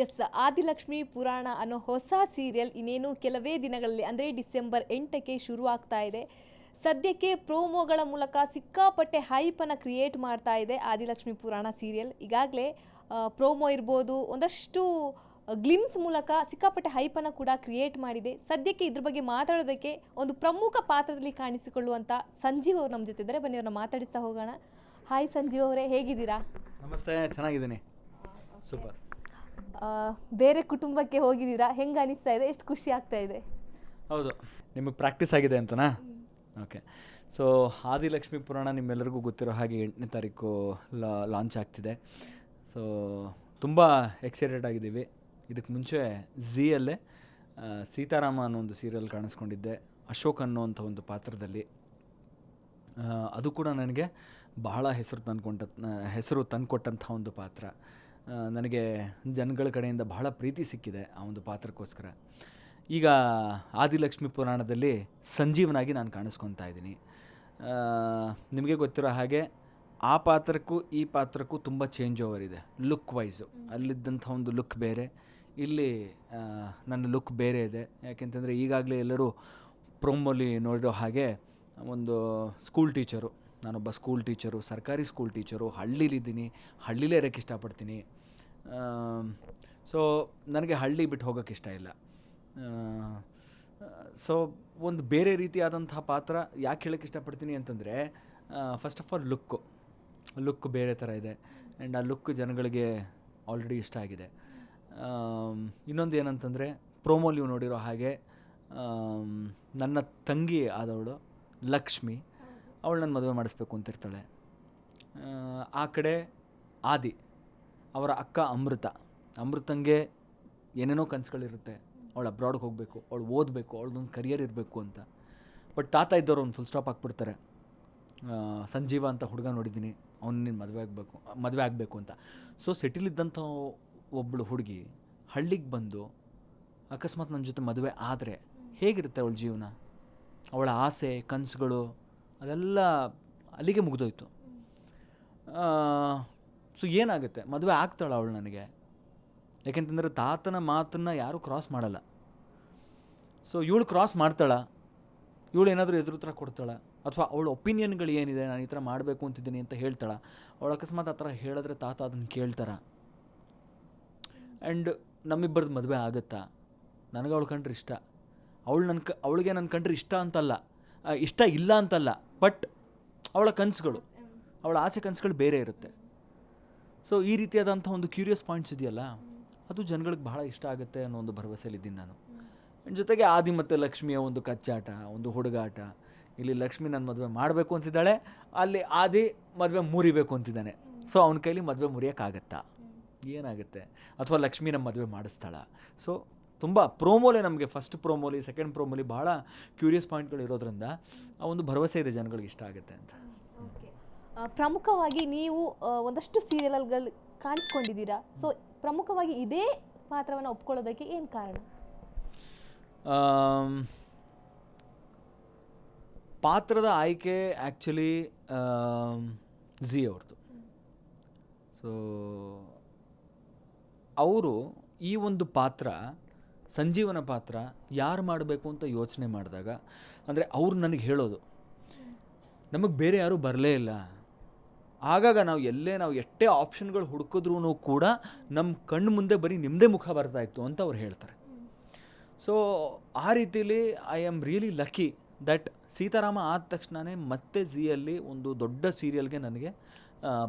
S, Adilakshmi ಪುರಾಣ ಅನ್ನೋ ಹೊಸ ಸೀರಿಯಲ್ ಇನ್ನೇನು ಕೆಲವೇ ದಿನಗಳಲ್ಲಿ ಅಂದರೆ ಡಿಸೆಂಬರ್ 8ಕ್ಕೆ ಶುರು ಆಗ್ತಾ ಇದೆ. ಸದ್ಯಕ್ಕೆ ಪ್ರೋಮೋಗಳ ಮೂಲಕ ಸಿಕ್ಕಾಪಟ್ಟೆ ಹೈಪನ್ನು ಕ್ರಿಯೇಟ್ ಮಾಡ್ತಾ ಇದೆ ಆದಿಲಕ್ಷ್ಮಿ ಪುರಾಣ ಸೀರಿಯಲ್. ಈಗಾಗಲೇ ಪ್ರೋಮೋ ಇರ್ಬೋದು, ಒಂದಷ್ಟು ಗ್ಲಿಮ್ಸ್ ಮೂಲಕ ಸಿಕ್ಕಾಪಟ್ಟೆ ಹೈಪನ್ನು ಕೂಡ ಕ್ರಿಯೇಟ್ ಮಾಡಿದೆ. ಸದ್ಯಕ್ಕೆ ಇದ್ರ ಬಗ್ಗೆ ಮಾತಾಡೋದಕ್ಕೆ ಒಂದು ಪ್ರಮುಖ ಪಾತ್ರದಲ್ಲಿ ಕಾಣಿಸಿಕೊಳ್ಳುವಂಥ ಸಂಜೀವ್ ಅವರು ನಮ್ಮ ಜೊತೆ ಇದ್ದಾರೆ. ಬನ್ನಿ ಅವ್ರನ್ನ ಮಾತಾಡಿಸ್ತಾ ಹೋಗೋಣ. ಹಾಯ್ ಸಂಜೀವ್ ಅವರೇ, ಹೇಗಿದ್ದೀರಾ? ನಮಸ್ತೆ, ಚೆನ್ನಾಗಿದ್ದೀನಿ, ಸೂಪರ್. ಬೇರೆ ಕುಟುಂಬಕ್ಕೆ ಹೋಗಿದ್ದೀರಾ, ಹೆಂಗೆ ಅನಿಸ್ತಾ ಇದೆ, ಎಷ್ಟು ಖುಷಿ ಆಗ್ತಾ ಇದೆ? ಹೌದು, ನಿಮಗೆ ಪ್ರಾಕ್ಟೀಸ್ ಆಗಿದೆ ಅಂತನಾ? ಓಕೆ. ಸೊ ಆದಿಲಕ್ಷ್ಮಿ ಪುರಾಣ ನಿಮ್ಮೆಲ್ಲರಿಗೂ ಗೊತ್ತಿರೋ ಹಾಗೆ 8ನೇ ತಾರೀಕು ಲಾಂಚ್ ಆಗ್ತಿದೆ. ಸೊ ತುಂಬ ಎಕ್ಸೈಟೆಡ್ ಆಗಿದ್ದೀವಿ. ಇದಕ್ಕೆ ಮುಂಚೆ ಝೀಯಲ್ಲೇ ಸೀತಾರಾಮ ಅನ್ನೋ ಒಂದು ಸೀರಿಯಲ್ ಕಾಣಿಸ್ಕೊಂಡಿದ್ದೆ, ಅಶೋಕ್ ಅನ್ನೋವಂಥ ಒಂದು ಪಾತ್ರದಲ್ಲಿ. ಅದು ಕೂಡ ನನಗೆ ಬಹಳ ಹೆಸರು ತಂದುಕೊಟ್ಟಂಥ ಒಂದು ಪಾತ್ರ. ನನಗೆ ಜನಗಳ ಕಡೆಯಿಂದ ಬಹಳ ಪ್ರೀತಿ ಸಿಕ್ಕಿದೆ ಆ ಒಂದು ಪಾತ್ರಕ್ಕೋಸ್ಕರ. ಈಗ ಆದಿಲಕ್ಷ್ಮಿ ಪುರಾಣದಲ್ಲಿ ಸಂಜೀವನಾಗಿ ನಾನು ಕಾಣಿಸ್ಕೊತಾ ಇದ್ದೀನಿ. ನಿಮಗೆ ಗೊತ್ತಿರೋ ಹಾಗೆ ಆ ಪಾತ್ರಕ್ಕೂ ಈ ಪಾತ್ರಕ್ಕೂ ತುಂಬ ಚೇಂಜ್ ಓವರ್ ಇದೆ ಲುಕ್ ವೈಸು. ಅಲ್ಲಿದ್ದಂಥ ಒಂದು ಲುಕ್ ಬೇರೆ, ಇಲ್ಲಿ ನನ್ನ ಲುಕ್ ಬೇರೆ ಇದೆ. ಯಾಕೆಂತಂದರೆ ಈಗಾಗಲೇ ಎಲ್ಲರೂ ಪ್ರೋಮೋಲಿ ನೋಡಿರೋ ಹಾಗೆ ಒಂದು ಸ್ಕೂಲ್ ಟೀಚರು, ನಾನೊಬ್ಬ ಸ್ಕೂಲ್ ಟೀಚರು, ಸರ್ಕಾರಿ ಸ್ಕೂಲ್ ಟೀಚರು, ಹಳ್ಳಿಲಿದ್ದೀನಿ, ಹಳ್ಳಿಲೇ ಇರೋಕ್ಕೆ ಇಷ್ಟಪಡ್ತೀನಿ. ಸೊ ನನಗೆ ಹಳ್ಳಿ ಬಿಟ್ಟು ಹೋಗೋಕ್ಕೆ ಇಷ್ಟ ಇಲ್ಲ. ಸೊ ಒಂದು ಬೇರೆ ರೀತಿಯಾದಂಥ ಪಾತ್ರ ಯಾಕೆ ಹೇಳೋಕ್ಕೆ ಇಷ್ಟಪಡ್ತೀನಿ ಅಂತಂದರೆ, ಫಸ್ಟ್ ಆಫ್ ಆಲ್ ಲುಕ್ ಬೇರೆ ಥರ ಇದೆ. ಆ್ಯಂಡ್ ಆ ಲುಕ್ ಜನಗಳಿಗೆ ಆಲ್ರೆಡಿ ಇಷ್ಟ ಆಗಿದೆ. ಇನ್ನೊಂದು ಏನಂತಂದರೆ, ಪ್ರೋಮೋಲಿ ನೋಡಿರೋ ಹಾಗೆ ನನ್ನ ತಂಗಿ ಆದವಳು ಲಕ್ಷ್ಮಿ, ಅವಳು ನನ್ನ ಮದುವೆ ಮಾಡಿಸ್ಬೇಕು ಅಂತಿರ್ತಾಳೆ. ಆ ಕಡೆ ಆದಿ, ಅವರ ಅಕ್ಕ ಅಮೃತಂಗೆ ಏನೇನೋ ಕನಸುಗಳಿರುತ್ತೆ. ಅವಳು ಅಬ್ರಾಡ್ಗೆ ಹೋಗಬೇಕು, ಅವಳು ಓದಬೇಕು, ಅವಳದೊಂದು ಕರಿಯರ್ ಇರಬೇಕು ಅಂತ. ಬಟ್ ತಾತ ಇದ್ದವರು ಒಂದು ಫುಲ್ ಸ್ಟಾಪ್ ಹಾಕ್ಬಿಡ್ತಾರೆ. ಸಂಜೀವ ಅಂತ ಹುಡುಗ ನೋಡಿದ್ದೀನಿ, ಅವ್ನು ನೀನು ಮದುವೆ ಆಗಬೇಕು ಅಂತ. ಸೊ ಸಿಟಿಲಿದ್ದಂಥ ಒಬ್ಬಳು ಹುಡುಗಿ ಹಳ್ಳಿಗೆ ಬಂದು ಅಕಸ್ಮಾತ್ ನನ್ನ ಜೊತೆ ಮದುವೆ ಆದರೆ ಹೇಗಿರುತ್ತೆ ಅವಳ ಜೀವನ? ಅವಳ ಆಸೆ ಕನಸುಗಳು ಅದೆಲ್ಲ ಅಲ್ಲಿಗೆ ಮುಗಿದೋಯ್ತು. ಸೊ ಏನಾಗುತ್ತೆ, ಮದುವೆ ಆಗ್ತಾಳೆ ಅವಳು ನನಗೆ? ಯಾಕೆಂತಂದರೆ ತಾತನ ಮಾತನ್ನು ಯಾರೂ ಕ್ರಾಸ್ ಮಾಡಲ್ಲ. ಸೊ ಇವಳು ಕ್ರಾಸ್ ಮಾಡ್ತಾಳ, ಇವಳು ಏನಾದರೂ ಎದುರು ಥರ ಕೊಡ್ತಾಳ, ಅಥವಾ ಅವಳ ಒಪಿನಿಯನ್ಗಳು ಏನಿದೆ, ನಾನು ಈ ಥರ ಮಾಡಬೇಕು ಅಂತಿದ್ದೀನಿ ಅಂತ ಹೇಳ್ತಾಳ. ಅವಳು ಅಕಸ್ಮಾತ್ ಆ ಥರ ಹೇಳಿದ್ರೆ ತಾತ ಅದನ್ನು ಕೇಳ್ತಾರ. ಆ್ಯಂಡ್ ನಮ್ಮಿಬ್ಬರದ್ದು ಮದುವೆ ಆಗುತ್ತಾ? ನನಗೆ ಅವಳು ಕಂಡ್ರೆ ಇಷ್ಟ, ಅವಳಿಗೆ ನನ್ನ ಕಂಡ್ರೆ ಇಷ್ಟ ಇಲ್ಲ ಅಂತಲ್ಲ, ಬಟ್ ಅವಳ ಕನಸುಗಳು, ಅವಳ ಆಸೆ ಕನಸುಗಳು ಬೇರೆ ಇರುತ್ತೆ. ಸೊ ಈ ರೀತಿಯಾದಂಥ ಒಂದು ಕ್ಯೂರಿಯಸ್ ಪಾಯಿಂಟ್ಸ್ ಇದೆಯಲ್ಲ, ಅದು ಜನಗಳಿಗೆ ಬಹಳ ಇಷ್ಟ ಆಗುತ್ತೆ ಅನ್ನೋ ಒಂದು ಭರವಸೆಯಲ್ಲಿದ್ದೀನಿ ನಾನು. ಜೊತೆಗೆ ಆದಿ ಮತ್ತು ಲಕ್ಷ್ಮಿಯ ಒಂದು ಕಚ್ಚಾಟ, ಒಂದು ಹುಡುಗಾಟ. ಇಲ್ಲಿ ಲಕ್ಷ್ಮಿ ನನ್ನ ಮದುವೆ ಮಾಡಬೇಕು ಅಂತಿದ್ದಾಳೆ, ಅಲ್ಲಿ ಆದಿ ಮದುವೆ ಮುರಿಬೇಕು ಅಂತಿದ್ದಾನೆ. ಸೊ ಅವನ ಕೈಲಿ ಮದುವೆ ಮುರಿಯೋಕ್ಕಾಗತ್ತಾ? ಏನಾಗುತ್ತೆ? ಅಥವಾ ಲಕ್ಷ್ಮಿ ನಮ್ಮ ಮದುವೆ ಮಾಡಿಸ್ತಾಳ? ಸೊ ತುಂಬ ಪ್ರೋಮೋಲೆ ನಮಗೆ ಫಸ್ಟ್ ಪ್ರೋಮೋಲಿ, ಸೆಕೆಂಡ್ ಪ್ರೋಮೋಲಿ ಭಾಳ ಕ್ಯೂರಿಯಸ್ ಪಾಯಿಂಟ್ಗಳು ಇರೋದ್ರಿಂದ ಆ ಒಂದು ಭರವಸೆ ಇದೆ ಜನಗಳಿಗೆ ಇಷ್ಟ ಆಗುತ್ತೆ ಅಂತ. ಪ್ರಮುಖವಾಗಿ ನೀವು ಒಂದಷ್ಟು ಸೀರಿಯಲ್ಗಳು ಕಾಣಿಸ್ಕೊಂಡಿದ್ದೀರಾ. ಸೊ ಪ್ರಮುಖವಾಗಿ ಇದೇ ಪಾತ್ರವನ್ನು ಒಪ್ಕೊಳ್ಳೋದಕ್ಕೆ ಏನು ಕಾರಣ? ಪಾತ್ರದ ಆಯ್ಕೆ ಆ್ಯಕ್ಚುಲಿ ಝೀ ಅವ್ರದ್ದು. ಸೊ ಅವರು ಈ ಒಂದು ಪಾತ್ರ, ಸಂಜೀವನ ಪಾತ್ರ ಯಾರು ಮಾಡಬೇಕು ಅಂತ ಯೋಚನೆ ಮಾಡಿದಾಗ, ಅಂದರೆ ಅವ್ರು ನನಗೆ ಹೇಳೋದು, ನಮಗೆ ಬೇರೆ ಯಾರೂ ಬರಲೇ ಇಲ್ಲ. ಆಗಾಗ ನಾವು ಎಷ್ಟೇ ಆಪ್ಷನ್ಗಳು ಹುಡುಕಿದ್ರೂ ಕೂಡ ನಮ್ಮ ಕಣ್ಣು ಮುಂದೆ ಬರೀ ನಿಮ್ಮದೇ ಮುಖ ಬರ್ತಾಯಿತ್ತು ಅಂತ ಅವ್ರು ಹೇಳ್ತಾರೆ. ಸೊ ಆ ರೀತಿಯಲ್ಲಿ I am really lucky that Seetharama ಆದ ತಕ್ಷಣವೇ ಮತ್ತೆ ಝೀಯಲ್ಲಿ ಒಂದು ದೊಡ್ಡ ಸೀರಿಯಲ್ಗೆ ನನಗೆ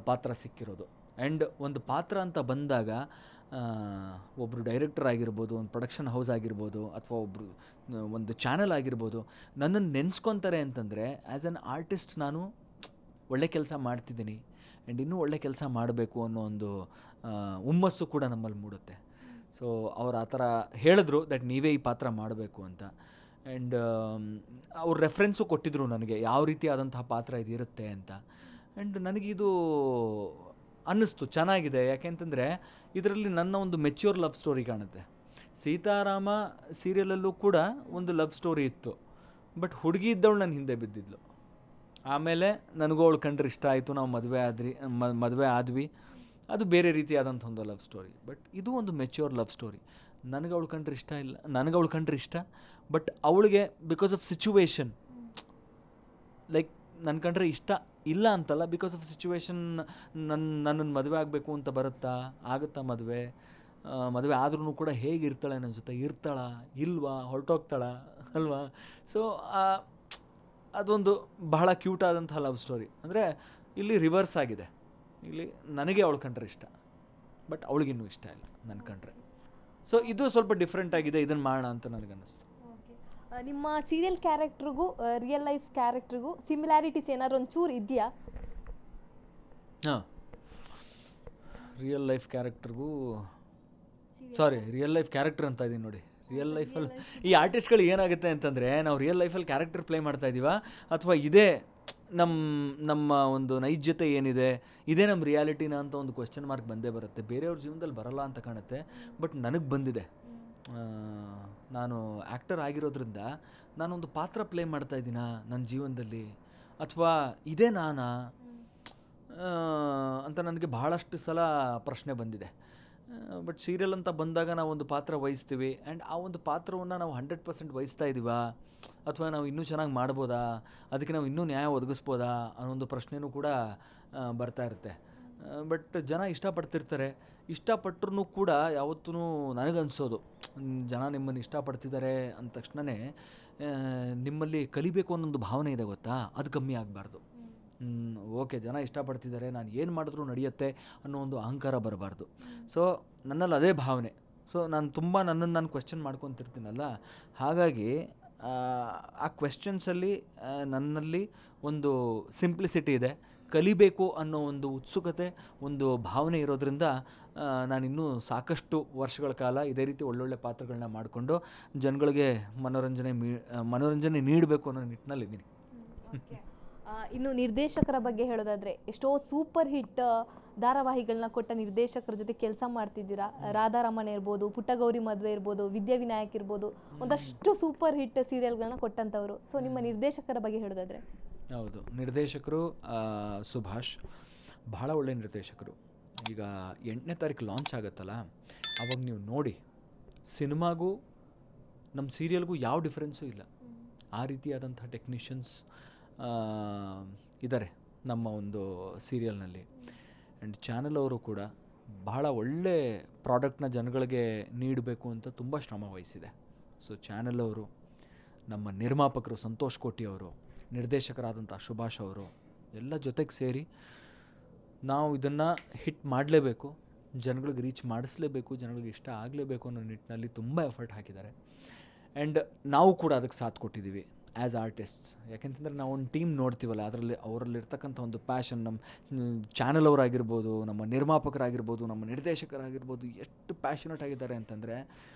ಪಾತ್ರ ಸಿಕ್ಕಿರೋದು. ಆ್ಯಂಡ್ ಒಂದು ಪಾತ್ರ ಅಂತ ಬಂದಾಗ ಒಬ್ಬರು ಡೈರೆಕ್ಟರ್ ಆಗಿರ್ಬೋದು, ಒಂದು ಪ್ರೊಡಕ್ಷನ್ ಹೌಸ್ ಆಗಿರ್ಬೋದು, ಅಥವಾ ಒಂದು ಚಾನಲ್ ಆಗಿರ್ಬೋದು, ನನ್ನನ್ನು ನೆನೆಸ್ಕೊತಾರೆ ಅಂತಂದರೆ ಆ್ಯಸ್ ಆನ್ ಆರ್ಟಿಸ್ಟ್ ನಾನು ಒಳ್ಳೆ ಕೆಲಸ ಮಾಡ್ತಿದ್ದೀನಿ ಆ್ಯಂಡ್ ಇನ್ನೂ ಒಳ್ಳೆ ಕೆಲಸ ಮಾಡಬೇಕು ಅನ್ನೋ ಒಂದು ಹುಮ್ಮಸ್ಸು ಕೂಡ ನಮ್ಮಲ್ಲಿ ಮೂಡುತ್ತೆ. ಸೊ ಅವ್ರು ಆ ಥರ ಹೇಳಿದ್ರು ದಟ್ ನೀವೇ ಈ ಪಾತ್ರ ಮಾಡಬೇಕು ಅಂತ. ಆ್ಯಂಡ್ ಅವ್ರು ರೆಫರೆನ್ಸು ಕೊಟ್ಟಿದ್ರು ನನಗೆ ಯಾವ ರೀತಿ ಆದಂತಹ ಪಾತ್ರ ಇದಿರುತ್ತೆ ಅಂತ. ಆ್ಯಂಡ್ ನನಗಿದು ಅನ್ನಿಸ್ತು ಚೆನ್ನಾಗಿದೆ. ಯಾಕೆಂತಂದರೆ ಇದರಲ್ಲಿ ನನ್ನ ಒಂದು ಮೆಚ್ಯೂರ್ ಲವ್ ಸ್ಟೋರಿ ಕಾಣುತ್ತೆ. ಸೀತಾರಾಮ ಸೀರಿಯಲಲ್ಲೂ ಕೂಡ ಒಂದು ಲವ್ ಸ್ಟೋರಿ ಇತ್ತು, ಬಟ್ ಹುಡುಗಿ ಇದ್ದವಳು ನನ್ನ ಹಿಂದೆ ಬಿದ್ದಿದ್ಲು. ಆಮೇಲೆ ನನಗೂ ಅವಳು ಕಂಡ್ರೆ ಇಷ್ಟ ಆಯಿತು, ನಾವು ಮದುವೆ ಆದ್ವಿ. ಅದು ಬೇರೆ ರೀತಿಯಾದಂಥ ಒಂದು ಲವ್ ಸ್ಟೋರಿ. ಬಟ್ ಇದು ಒಂದು ಮೆಚ್ಯೂರ್ ಲವ್ ಸ್ಟೋರಿ. ನನಗೆ ಅವಳು ಕಂಡ್ರೆ ಇಷ್ಟ ಇಲ್ಲ, ನನಗೆ ಅವಳು ಕಂಡ್ರೆ ಇಷ್ಟ, ಬಟ್ ಅವಳಿಗೆ ಬಿಕಾಸ್ ಆಫ್ ಸಿಚುವೇಶನ್, ಲೈಕ್ ನನ್ನ ಕಂಡ್ರೆ ಇಷ್ಟ ಇಲ್ಲ ಅಂತಲ್ಲ, ಬಿಕಾಸ್ ಆಫ್ ಸಿಚುವೇಶನ್ ನನ್ನನ್ನು ಮದುವೆ ಆಗಬೇಕು ಅಂತ ಆಗುತ್ತಾ ಮದುವೆ ಆದ್ರೂ ಕೂಡ ಹೇಗಿರ್ತಾಳೆ ನನ್ನ ಜೊತೆ, ಇರ್ತಾಳ ಇಲ್ವಾ, ಹೊರಟೋಗ್ತಾಳ ಅಲ್ವಾ. ಸೊ ಅದೊಂದು ಬಹಳ ಕ್ಯೂಟ್ ಆದಂಥ ಲವ್ ಸ್ಟೋರಿ. ಅಂದರೆ ಇಲ್ಲಿ ರಿವರ್ಸ್ ಆಗಿದೆ, ಇಲ್ಲಿ ನನಗೆ ಅವಳು ಕಂಡ್ರೆ ಇಷ್ಟ, ಬಟ್ ಅವಳಿಗಿನ್ನೂ ಇಷ್ಟ ಇಲ್ಲ ನನ್ನ ಕಂಡ್ರೆ. ಸೊ ಇದು ಸ್ವಲ್ಪ ಡಿಫ್ರೆಂಟ್ ಆಗಿದೆ, ಇದನ್ನು ಮಾಡೋಣ ಅಂತ ನನಗನ್ನಿಸ್ತು. ನಿಮ್ಮ ಸೀರಿಯಲ್ ಕ್ಯಾರೆಕ್ಟ್ರಿಗೂ ರಿಯಲ್ ಲೈಫ್ ಕ್ಯಾರೆಕ್ಟ್ರಿಗೂ ಸಿಮಿಲಾರಿಟೀಸ್ ಏನಾದ್ರು ಒಂಚೂರು ಇದೆಯಾ? ಹಾಂ, ರಿಯಲ್ ಲೈಫ್ ಕ್ಯಾರೆಕ್ಟರ್ ಅಂತ ಇದ್ದೀನಿ ನೋಡಿ. ರಿಯಲ್ ಲೈಫಲ್ಲಿ ಈ ಆರ್ಟಿಸ್ಟ್ಗಳು ಏನಾಗುತ್ತೆ ಅಂತಂದರೆ, ನಾವು ರಿಯಲ್ ಲೈಫಲ್ಲಿ ಕ್ಯಾರೆಕ್ಟರ್ ಪ್ಲೇ ಮಾಡ್ತಾ ಇದ್ದೀವಾ, ಅಥವಾ ಇದೇ ನಮ್ಮ ಒಂದು ನೈಜತೆ ಏನಿದೆ, ಇದೇ ನಮ್ಮ ರಿಯಾಲಿಟಿನ ಅಂತ ಒಂದು ಕ್ವೆಶ್ಚನ್ ಮಾರ್ಕ್ ಬಂದೇ ಬರುತ್ತೆ. ಬೇರೆಯವ್ರ ಜೀವನದಲ್ಲಿ ಬರಲ್ಲ ಅಂತ ಕಾಣುತ್ತೆ, ಬಟ್ ನನಗೆ ಬಂದಿದೆ. ನಾನು ಆ್ಯಕ್ಟರ್ ಆಗಿರೋದ್ರಿಂದ ನಾನೊಂದು ಪಾತ್ರ ಪ್ಲೇ ಮಾಡ್ತಾ ಇದ್ದೀನ ನನ್ನ ಜೀವನದಲ್ಲಿ, ಅಥವಾ ಇದೇ ನಾನಾ ಅಂತ ನನಗೆ ಬಹಳಷ್ಟು ಸಲ ಪ್ರಶ್ನೆ ಬಂದಿದೆ. ಬಟ್ ಸೀರಿಯಲ್ ಅಂತ ಬಂದಾಗ ನಾವು ಒಂದು ಪಾತ್ರ ವಹಿಸ್ತೀವಿ, ಆ್ಯಂಡ್ ಆ ಒಂದು ಪಾತ್ರವನ್ನು ನಾವು 100% ವಹಿಸ್ತಾ ಇದ್ದೀವಾ, ಅಥವಾ ನಾವು ಇನ್ನೂ ಚೆನ್ನಾಗಿ ಮಾಡ್ಬೋದಾ, ಅದಕ್ಕೆ ನಾವು ಇನ್ನೂ ನ್ಯಾಯ ಒದಗಿಸ್ಬೋದಾ ಅನ್ನೋ ಒಂದು ಪ್ರಶ್ನೆಯೂ ಕೂಡ ಬರ್ತಾ ಇರುತ್ತೆ. ಬಟ್ ಜನ ಇಷ್ಟಪಡ್ತಿರ್ತಾರೆ. ಇಷ್ಟಪಟ್ಟರೂ ಕೂಡ ಯಾವತ್ತೂ ನನಗನ್ಸೋದು, ಜನ ನಿಮ್ಮನ್ನು ಇಷ್ಟಪಡ್ತಿದ್ದಾರೆ ಅಂದ ತಕ್ಷಣವೇ ನಿಮ್ಮಲ್ಲಿ ಕಲಿಬೇಕು ಅನ್ನೊಂದು ಭಾವನೆ ಇದೆ ಗೊತ್ತಾ, ಅದು ಕಮ್ಮಿ ಆಗಬಾರ್ದು. ಓಕೆ, ಜನ ಇಷ್ಟಪಡ್ತಿದ್ದಾರೆ, ನಾನು ಏನು ಮಾಡಿದ್ರೂ ನಡೆಯುತ್ತೆ ಅನ್ನೋ ಒಂದು ಅಹಂಕಾರ ಬರಬಾರ್ದು. ಸೊ ನನ್ನಲ್ಲಿ ಅದೇ ಭಾವನೆ. ಸೊ ನನ್ನನ್ನು ನಾನು ಕ್ವೆಶ್ಚನ್ ಮಾಡ್ಕೊತಿರ್ತೀನಲ್ಲ, ಹಾಗಾಗಿ ಆ ಕ್ವೆಶ್ಚನ್ಸಲ್ಲಿ ನನ್ನಲ್ಲಿ ಒಂದು ಸಿಂಪ್ಲಿಸಿಟಿ ಇದೆ, ಕಲಿಬೇಕು ಅನ್ನೋ ಒಂದು ಉತ್ಸುಕತೆ, ಒಂದು ಭಾವನೆ ಇರೋದ್ರಿಂದ ನಾನಿನ್ನೂ ಸಾಕಷ್ಟು ವರ್ಷಗಳ ಕಾಲ ಇದೇ ರೀತಿ ಒಳ್ಳೊಳ್ಳೆ ಪಾತ್ರಗಳನ್ನ ಮಾಡಿಕೊಂಡು ಜನಗಳಿಗೆ ಮನೋರಂಜನೆ ನೀಡಬೇಕು ಅನ್ನೋ ನಿಟ್ಟಿನಲ್ಲಿದ್ದೀನಿ. ಇನ್ನು ನಿರ್ದೇಶಕರ ಬಗ್ಗೆ ಹೇಳೋದಾದ್ರೆ, ಎಷ್ಟೋ ಸೂಪರ್ ಹಿಟ್ ಧಾರಾವಾಹಿಗಳನ್ನ ಕೊಟ್ಟ ನಿರ್ದೇಶಕರ ಜೊತೆ ಕೆಲಸ ಮಾಡ್ತಿದ್ದೀರಾ. ರಾಧಾರಮಣ ಇರ್ಬೋದು, ಪುಟ್ಟಗೌರಿ ಮದುವೆ ಇರ್ಬೋದು, ವಿದ್ಯಾವಿನಾಯಕ್ ಇರ್ಬೋದು, ಒಂದಷ್ಟು ಸೂಪರ್ ಹಿಟ್ ಸೀರಿಯಲ್ಗಳನ್ನ ಕೊಟ್ಟಂಥವ್ರು. ಸೊ ನಿಮ್ಮ ನಿರ್ದೇಶಕರ ಬಗ್ಗೆ ಹೇಳೋದಾದ್ರೆ? ಹೌದು, ನಿರ್ದೇಶಕರು ಸುಭಾಷ್ ಬಹಳ ಒಳ್ಳೆ ನಿರ್ದೇಶಕರು. ಈಗ 8ನೇ ತಾರೀಕು ಲಾಂಚ್ ಆಗುತ್ತಲ್ಲ, ಅವಾಗ ನೀವು ನೋಡಿ, ಸಿನಿಮಾಗೂ ನಮ್ಮ ಸೀರಿಯಲ್ಗೂ ಯಾವ ಡಿಫ್ರೆನ್ಸು ಇಲ್ಲ. ಆ ರೀತಿಯಾದಂಥ ಟೆಕ್ನಿಷಿಯನ್ಸ್ ಇದ್ದಾರೆ ನಮ್ಮ ಒಂದು ಸೀರಿಯಲ್ನಲ್ಲಿ. ಆ್ಯಂಡ್ ಚಾನಲ್ ಅವರು ಕೂಡ ಬಹಳ ಒಳ್ಳೆ ಪ್ರಾಡಕ್ಟ್ನ ಜನಗಳಿಗೆ ನೀಡಬೇಕು ಅಂತ ತುಂಬ ಶ್ರಮ ವಹಿಸಿದೆ. ಸೊ ಚಾನಲ್ ಅವರು, ನಮ್ಮ ನಿರ್ಮಾಪಕರು ಸಂತೋಷ್ ಕೋಟಿ ಅವರು, ನಿರ್ದೇಶಕರಾದಂಥ ಸುಭಾಷ್ ಅವರು ಎಲ್ಲ ಜೊತೆಗೆ ಸೇರಿ ನಾವು ಇದನ್ನು ಹಿಟ್ ಮಾಡಲೇಬೇಕು, ಜನಗಳಿಗೆ ರೀಚ್ ಮಾಡಿಸ್ಲೇಬೇಕು, ಜನಗಳಿಗೆ ಇಷ್ಟ ಆಗಲೇಬೇಕು ಅನ್ನೋ ನಿಟ್ಟಿನಲ್ಲಿ ತುಂಬ ಎಫರ್ಟ್ ಹಾಕಿದ್ದಾರೆ. ಆ್ಯಂಡ್ ನಾವು ಕೂಡ ಅದಕ್ಕೆ ಸಾಥ್ ಕೊಟ್ಟಿದ್ದೀವಿ ಆ್ಯಸ್ ಆರ್ಟಿಸ್ಟ್ಸ್. ಯಾಕೆಂತಂದರೆ ನಾವು ಒಂದು ಟೀಮ್ ನೋಡ್ತೀವಲ್ಲ, ಅವರಲ್ಲಿರ್ತಕ್ಕಂಥ ಒಂದು ಪ್ಯಾಷನ್, ನಮ್ಮ ಚಾನಲ್ ಅವರಾಗಿರ್ಬೋದು, ನಮ್ಮ ನಿರ್ಮಾಪಕರಾಗಿರ್ಬೋದು, ನಮ್ಮ ನಿರ್ದೇಶಕರಾಗಿರ್ಬೋದು, ಎಷ್ಟು ಪ್ಯಾಷನೇಟ್ ಆಗಿದ್ದಾರೆ ಅಂತಂದರೆ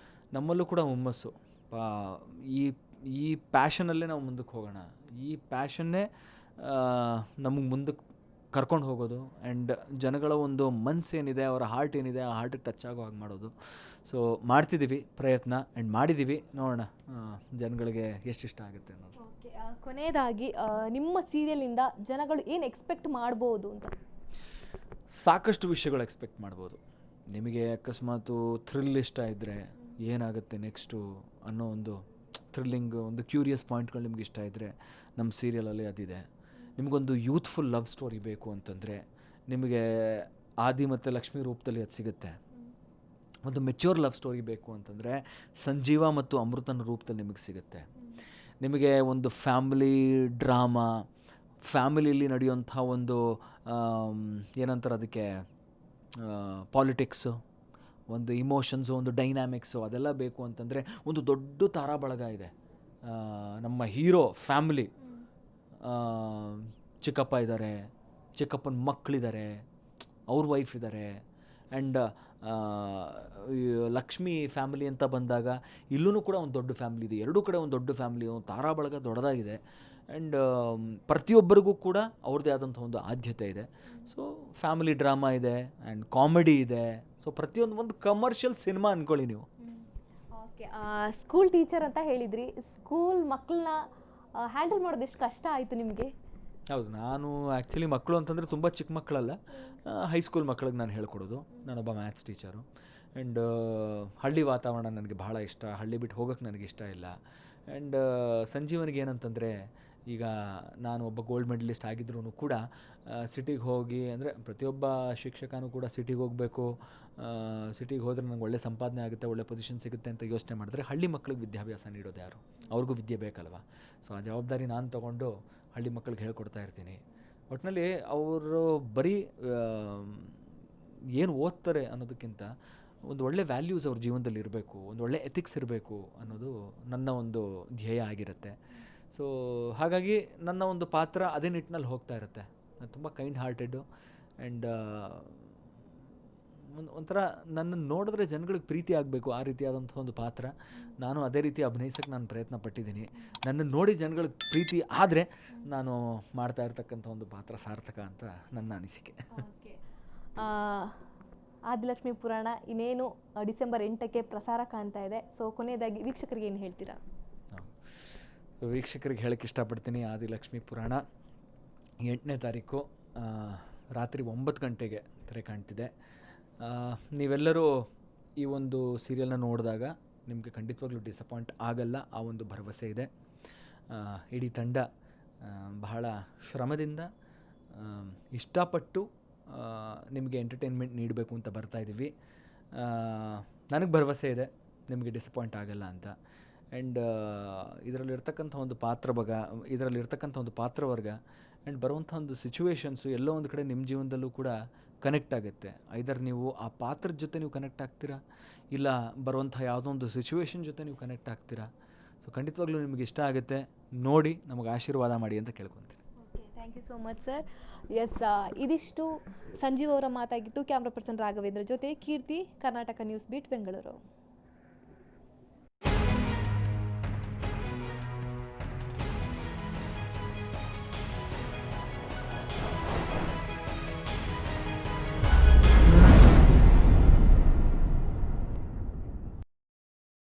ನಮ್ಮಲ್ಲೂ ಕೂಡ ಹುಮ್ಮಸ್ಸು, ಈ ಪ್ಯಾಷನಲ್ಲೇ ನಾವು ಮುಂದಕ್ಕೆ ಹೋಗೋಣ, ಈ ಪ್ಯಾಷನ್ನೇ ನಮಗೆ ಮುಂದಕ್ಕೆ ಕರ್ಕೊಂಡು ಹೋಗೋದು, ಆ್ಯಂಡ್ ಜನಗಳ ಒಂದು ಮನಸ್ಸೇನಿದೆ, ಅವರ ಹಾರ್ಟ್ ಏನಿದೆ, ಆ ಹಾರ್ಟಿಗೆ ಟಚ್ ಆಗೋ ಹಾಗೆ ಮಾಡೋದು. ಸೊ ಮಾಡ್ತಿದ್ದೀವಿ ಪ್ರಯತ್ನ, ಆ್ಯಂಡ್ ಮಾಡಿದ್ದೀವಿ, ನೋಡೋಣ ಜನಗಳಿಗೆ ಎಷ್ಟಿಷ್ಟ ಆಗುತ್ತೆ ಅನ್ನೋದು. ಕೊನೆಯದಾಗಿ ನಿಮ್ಮ ಸೀರಿಯಲಿಂದ ಜನಗಳು ಏನು ಎಕ್ಸ್ಪೆಕ್ಟ್ ಮಾಡ್ಬೋದು ಅಂತ? ಸಾಕಷ್ಟು ವಿಷಯಗಳು ಎಕ್ಸ್ಪೆಕ್ಟ್ ಮಾಡ್ಬೋದು. ನಿಮಗೆ ಅಕಸ್ಮಾತು ಥ್ರಿಲ್ ಇಷ್ಟ ಇದ್ದರೆ ಏನಾಗುತ್ತೆ ನೆಕ್ಸ್ಟು ಅನ್ನೋ ಒಂದು ಥ್ರಿಲ್ಲಿಂಗ್, ಒಂದು ಕ್ಯೂರಿಯಸ್ ಪಾಯಿಂಟ್ಗಳು ನಿಮ್ಗೆ ಇಷ್ಟ ಇದ್ದರೆ ನಮ್ಮ ಸೀರಿಯಲಲ್ಲಿ ಅದಿದೆ. ನಿಮಗೊಂದು ಯೂತ್ಫುಲ್ ಲವ್ ಸ್ಟೋರಿ ಬೇಕು ಅಂತಂದರೆ ನಿಮಗೆ ಆದಿ ಮತ್ತು ಲಕ್ಷ್ಮಿ ರೂಪದಲ್ಲಿ ಅದು ಸಿಗುತ್ತೆ. ಒಂದು ಮೆಚ್ಯೂರ್ ಲವ್ ಸ್ಟೋರಿ ಬೇಕು ಅಂತಂದರೆ ಸಂಜೀವ ಮತ್ತು ಅಮೃತನ ರೂಪದಲ್ಲಿ ನಿಮಗೆ ಸಿಗುತ್ತೆ. ನಿಮಗೆ ಒಂದು ಫ್ಯಾಮಿಲಿ ಡ್ರಾಮಾ, ಫ್ಯಾಮಿಲಿಯಲ್ಲಿ ನಡೆಯುವಂಥ ಒಂದು ಏನಂತಾರೆ ಅದಕ್ಕೆ, ಪಾಲಿಟಿಕ್ಸು, ಒಂದು ಇಮೋಷನ್ಸು, ಒಂದು ಡೈನಾಮಿಕ್ಸು, ಅದೆಲ್ಲ ಬೇಕು ಅಂತಂದರೆ ಒಂದು ದೊಡ್ಡ ತಾರಾ ಬಳಗ ಇದೆ. ನಮ್ಮ ಹೀರೋ ಫ್ಯಾಮಿಲಿ, ಚಿಕ್ಕಪ್ಪ ಇದ್ದಾರೆ, ಚಿಕ್ಕಪ್ಪನ ಮಕ್ಕಳಿದ್ದಾರೆ, ಅವ್ರ ವೈಫ್ ಇದ್ದಾರೆ, ಆ್ಯಂಡ್ ಲಕ್ಷ್ಮಿ ಫ್ಯಾಮಿಲಿ ಅಂತ ಬಂದಾಗ ಇಲ್ಲೂ ಕೂಡ ಒಂದು ದೊಡ್ಡ ಫ್ಯಾಮಿಲಿ ಇದೆ. ಎರಡೂ ಕಡೆ ಒಂದು ದೊಡ್ಡ ಫ್ಯಾಮಿಲಿ, ಒಂದು ತಾರಾ ಬಳಗ ದೊಡ್ಡದಾಗಿದೆ. ಆ್ಯಂಡ್ ಪ್ರತಿಯೊಬ್ಬರಿಗೂ ಕೂಡ ಅವ್ರದ್ದೇ ಆದಂಥ ಒಂದು ಆದ್ಯತೆ ಇದೆ. ಸೊ ಫ್ಯಾಮಿಲಿ ಡ್ರಾಮಾ ಇದೆ, ಆ್ಯಂಡ್ ಕಾಮಿಡಿ ಇದೆ. ಸೊ ಒಂದು ಕಮರ್ಷಿಯಲ್ ಸಿನಿಮಾ ಅಂದ್ಕೊಳ್ಳಿ ನೀವು. ಓಕೆ, ಸ್ಕೂಲ್ ಟೀಚರ್ ಅಂತ ಹೇಳಿದ್ರಿ. ಸ್ಕೂಲ್ ಮಕ್ಕಳನ್ನ ಹ್ಯಾಂಡಲ್ ಮಾಡೋದು ಎಷ್ಟು ಕಷ್ಟ ಆಯಿತು ನಿಮಗೆ? ಹೌದು, ನಾನು ಆ್ಯಕ್ಚುಲಿ ಮಕ್ಕಳು ಅಂತಂದರೆ ತುಂಬ ಚಿಕ್ಕ ಮಕ್ಕಳಲ್ಲ, ಹೈಸ್ಕೂಲ್ ಮಕ್ಕಳಿಗೆ ನಾನು ಹೇಳ್ಕೊಡೋದು. ನಾನೊಬ್ಬ ಮ್ಯಾಥ್ಸ್ ಟೀಚರು. ಆ್ಯಂಡ್ ಹಳ್ಳಿ ವಾತಾವರಣ ನನಗೆ ಭಾಳ ಇಷ್ಟ, ಹಳ್ಳಿ ಬಿಟ್ಟು ಹೋಗೋಕ್ಕೆ ನನಗೆ ಇಷ್ಟ ಇಲ್ಲ. ಆ್ಯಂಡ್ ಸಂಜೀವನಿಗೆ ಏನಂತಂದರೆ, ಈಗ ನಾನು ಒಬ್ಬ ಗೋಲ್ಡ್ ಮೆಡಲಿಸ್ಟ್ ಆಗಿದ್ರೂ ಕೂಡ ಸಿಟಿಗೆ ಹೋಗಿ, ಅಂದರೆ ಪ್ರತಿಯೊಬ್ಬ ಶಿಕ್ಷಕನೂ ಕೂಡ ಸಿಟಿಗೆ ಹೋಗಬೇಕು, ಸಿಟಿಗೆ ಹೋದರೆ ನಂಗೆ ಒಳ್ಳೆ ಸಂಪಾದನೆ ಆಗುತ್ತೆ, ಒಳ್ಳೆ ಪೊಸಿಷನ್ ಸಿಗುತ್ತೆ ಅಂತ ಯೋಚನೆ ಮಾಡಿದ್ರೆ ಹಳ್ಳಿ ಮಕ್ಳಿಗೆ ವಿದ್ಯಾಭ್ಯಾಸ ನೀಡೋದು ಯಾರು? ಅವ್ರಿಗೂ ವಿದ್ಯೆ ಬೇಕಲ್ವ. ಸೊ ಆ ಜವಾಬ್ದಾರಿ ನಾನು ತೊಗೊಂಡು ಹಳ್ಳಿ ಮಕ್ಕಳಿಗೆ ಹೇಳ್ಕೊಡ್ತಾ ಇರ್ತೀನಿ. ಒಟ್ಟಿನಲ್ಲಿ ಅವರು ಬರೀ ಏನು ಓದ್ತಾರೆ ಅನ್ನೋದಕ್ಕಿಂತ ಒಂದು ಒಳ್ಳೆ ವ್ಯಾಲ್ಯೂಸ್ ಅವ್ರ ಜೀವನದಲ್ಲಿ ಇರಬೇಕು, ಒಂದು ಒಳ್ಳೆ ಎಥಿಕ್ಸ್ ಇರಬೇಕು ಅನ್ನೋದು ನನ್ನ ಒಂದು ಧ್ಯೇಯ ಆಗಿರುತ್ತೆ. ಸೊ ಹಾಗಾಗಿ ನನ್ನ ಒಂದು ಪಾತ್ರ ಅದೇ ನಿಟ್ಟಿನಲ್ಲಿ ಹೋಗ್ತಾ ಇರುತ್ತೆ. ನಾನು ತುಂಬ ಕೈಂಡ್ ಹಾರ್ಟೆಡ್ಡು ಆ್ಯಂಡ್ ಒಂಥರ ನನ್ನನ್ನು ನೋಡಿದ್ರೆ ಜನಗಳಿಗೆ ಪ್ರೀತಿ ಆಗಬೇಕು, ಆ ರೀತಿಯಾದಂಥ ಒಂದು ಪಾತ್ರ. ನಾನು ಅದೇ ರೀತಿ ಅಭಿನಯಿಸೋಕ್ಕೆ ನಾನು ಪ್ರಯತ್ನ ಪಟ್ಟಿದ್ದೀನಿ. ನನ್ನನ್ನು ನೋಡಿ ಜನಗಳಿಗೆ ಪ್ರೀತಿ ಆದರೆ ನಾನು ಮಾಡ್ತಾ ಇರ್ತಕ್ಕಂಥ ಒಂದು ಪಾತ್ರ ಸಾರ್ಥಕ ಅಂತ ನನ್ನ ಅನಿಸಿಕೆ. ಆದಿಲಕ್ಷ್ಮಿ ಪುರಾಣ ಇನ್ನೇನು ಡಿಸೆಂಬರ್ 8ಕ್ಕೆ ಪ್ರಸಾರ ಕಾಣ್ತಾ ಇದೆ. ಸೊ ಕೊನೆಯದಾಗಿ ವೀಕ್ಷಕರಿಗೆ ಏನು ಹೇಳ್ತೀರಾ? ವೀಕ್ಷಕರಿಗೆ ಹೇಳಕ್ಕೆ ಇಷ್ಟಪಡ್ತೀನಿ, ಆದಿಲಕ್ಷ್ಮಿ ಪುರಾಣ 8ನೇ ತಾರೀಕು ರಾತ್ರಿ 9 ಗಂಟೆಗೆ ತೆರೆ ಕಾಣ್ತಿದೆ. ನೀವೆಲ್ಲರೂ ಈ ಒಂದು ಸೀರಿಯಲ್ನ ನೋಡಿದಾಗ ನಿಮಗೆ ಖಂಡಿತವಾಗ್ಲೂ ಡಿಸಪಾಯಿಂಟ್ ಆಗಲ್ಲ, ಆ ಒಂದು ಭರವಸೆ ಇದೆ. ಇಡೀ ತಂಡ ಬಹಳ ಶ್ರಮದಿಂದ ಇಷ್ಟಪಟ್ಟು ನಿಮಗೆ ಎಂಟರ್ಟೈನ್ಮೆಂಟ್ ನೀಡಬೇಕು ಅಂತ ಬರ್ತಾಯಿದ್ದೀವಿ. ನನಗೆ ಭರವಸೆ ಇದೆ ನಿಮಗೆ ಡಿಸಪಾಯಿಂಟ್ ಆಗಲ್ಲ ಅಂತ. ಆ್ಯಂಡ್ ಇದರಲ್ಲಿರ್ತಕ್ಕಂಥ ಒಂದು ಪಾತ್ರವರ್ಗ ಆ್ಯಂಡ್ ಬರುವಂಥ ಒಂದು ಸಿಚುವೇಶನ್ಸು ಎಲ್ಲೋ ಒಂದು ಕಡೆ ನಿಮ್ಮ ಜೀವನದಲ್ಲೂ ಕೂಡ ಕನೆಕ್ಟ್ ಆಗುತ್ತೆ. ಐದರ್ ನೀವು ಆ ಪಾತ್ರದ ಜೊತೆ ನೀವು ಕನೆಕ್ಟ್ ಆಗ್ತೀರಾ, ಇಲ್ಲ ಬರುವಂಥ ಯಾವುದೋ ಒಂದು ಸಿಚುವೇಶನ್ ಜೊತೆ ನೀವು ಕನೆಕ್ಟ್ ಆಗ್ತೀರಾ. ಸೊ ಖಂಡಿತವಾಗ್ಲೂ ನಿಮಗೆ ಇಷ್ಟ ಆಗುತ್ತೆ, ನೋಡಿ ನಮಗೆ ಆಶೀರ್ವಾದ ಮಾಡಿ ಅಂತ ಕೇಳ್ಕೊತೀನಿ. Thank you so much sir. Yes, ಇದಿಷ್ಟು ಸಂಜೀವ್ ಅವರ ಮಾತಾಗಿತ್ತು. ಕ್ಯಾಮ್ರಾ ಪರ್ಸನ್ ರಾಘವೇಂದ್ರ ಜೊತೆ ಕೀರ್ತಿ, ಕರ್ನಾಟಕ ನ್ಯೂಸ್ ಬೀಟ್, ಬೆಂಗಳೂರು.